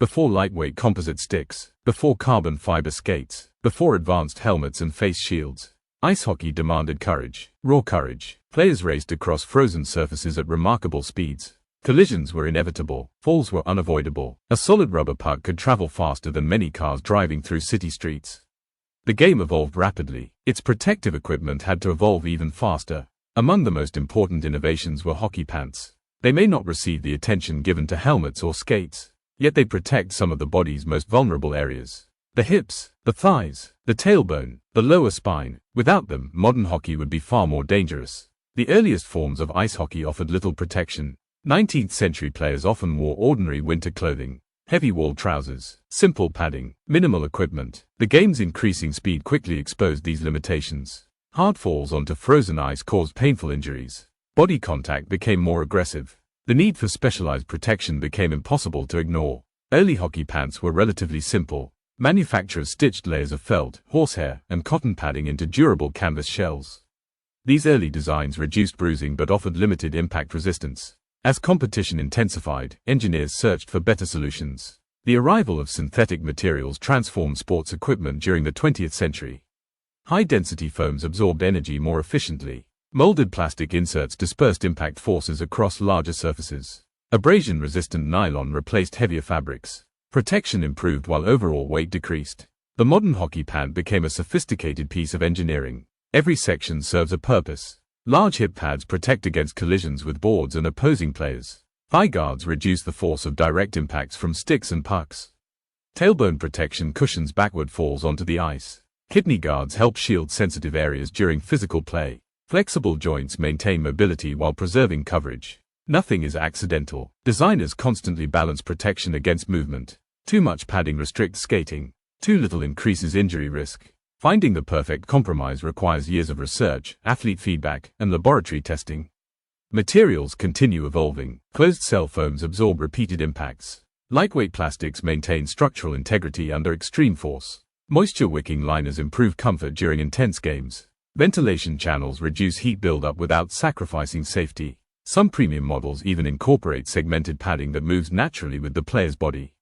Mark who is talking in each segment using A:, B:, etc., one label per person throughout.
A: before lightweight composite sticks, before carbon fiber skates, before advanced helmets and face shields. Ice hockey demanded courage, raw courage. Players raced across frozen surfaces at remarkable speeds. Collisions were inevitable, falls were unavoidable. A solid rubber puck could travel faster than many cars driving through city streets. The game evolved rapidly. Its protective equipment had to evolve even faster. Among the most important innovations were hockey pants. They may not receive the attention given to helmets or skates, yet they protect some of the body's most vulnerable areas. The hips, the thighs, the tailbone, the lower spine. Without them, modern hockey would be far more dangerous. The earliest forms of ice hockey offered little protection. 19th century players often wore ordinary winter clothing, heavy wall trousers, simple padding, minimal equipment. The game's increasing speed quickly exposed these limitations. Hard falls onto frozen ice caused painful injuries. Body contact became more aggressive. The need for specialized protection became impossible to ignore. Early hockey pants were relatively simple. Manufacturers stitched layers of felt, horsehair, and cotton padding into durable canvas shells. These early designs reduced bruising but offered limited impact resistance. As competition intensified, engineers searched for better solutions. The arrival of synthetic materials transformed sports equipment during the 20th century. High-density foams absorbed energy more efficiently. Molded plastic inserts dispersed impact forces across larger surfaces. Abrasion-resistant nylon replaced heavier fabrics. Protection improved while overall weight decreased. The modern hockey pant became a sophisticated piece of engineering. Every section serves a purpose. Large hip pads protect against collisions with boards and opposing players. Thigh guards reduce the force of direct impacts from sticks and pucks. Tailbone protection cushions backward falls onto the ice. Kidney guards help shield sensitive areas during physical play. Flexible joints maintain mobility while preserving coverage. Nothing is accidental. Designers constantly balance protection against movement. Too much padding restricts skating. Too little increases injury risk. Finding the perfect compromise requires years of research, athlete feedback, and laboratory testing. Materials continue evolving. Closed-cell foams absorb repeated impacts. Lightweight plastics maintain structural integrity under extreme force. Moisture-wicking liners improve comfort during intense games. Ventilation channels reduce heat buildup without sacrificing safety. Some premium models even incorporate segmented padding that moves naturally with the player's body.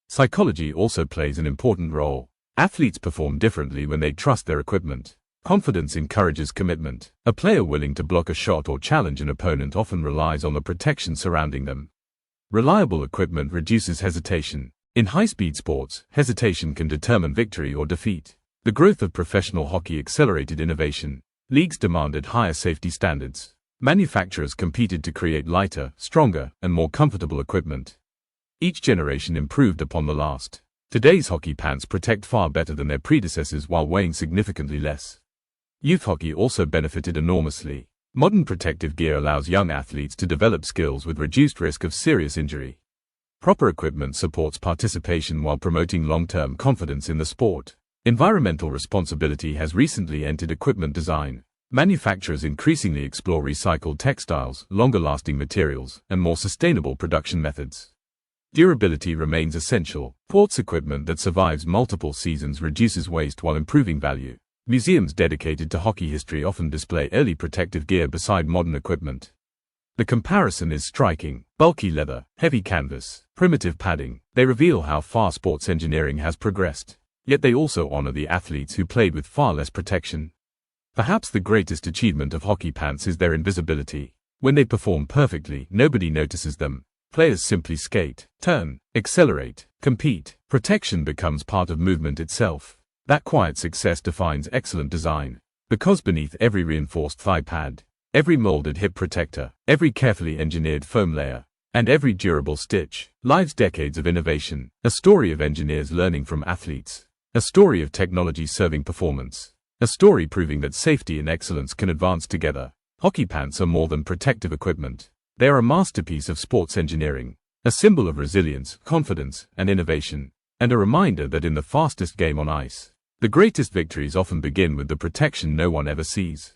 A: Psychology also plays an important role. Athletes perform differently when they trust their equipment. Confidence encourages commitment. A player willing to block a shot or challenge an opponent often relies on the protection surrounding them. Reliable equipment reduces hesitation. In high-speed sports, hesitation can determine victory or defeat. The growth of professional hockey accelerated innovation. Leagues demanded higher safety standards. Manufacturers competed to create lighter, stronger, and more comfortable equipment. Each generation improved upon the last. Today's hockey pants protect far better than their predecessors while weighing significantly less. Youth hockey also benefited enormously. Modern protective gear allows young athletes to develop skills with reduced risk of serious injury. Proper equipment supports participation while promoting long-term confidence in the sport. Environmental responsibility has recently entered equipment design. Manufacturers increasingly explore recycled textiles, longer-lasting materials, and more sustainable production methods. Durability remains essential. Sports equipment that survives multiple seasons reduces waste while improving value. Museums dedicated to hockey history often display early protective gear beside modern equipment. The comparison is striking. Bulky leather, heavy canvas, primitive padding. They reveal how far sports engineering has progressed. Yet they also honor the athletes who played with far less protection. Perhaps the greatest achievement of hockey pants is their invisibility. When they perform perfectly, nobody notices them. Players simply skate, turn, accelerate, compete. Protection becomes part of movement itself. That quiet success defines excellent design. Because beneath every reinforced thigh pad, every molded hip protector, every carefully engineered foam layer, and every durable stitch, lies decades of innovation. A story of engineers learning from athletes. A story of technology serving performance. A story proving that safety and excellence can advance together. Hockey pants are more than protective equipment. They are a masterpiece of sports engineering, a symbol of resilience, confidence, and innovation, and a reminder that in the fastest game on ice, the greatest victories often begin with the protection no one ever sees.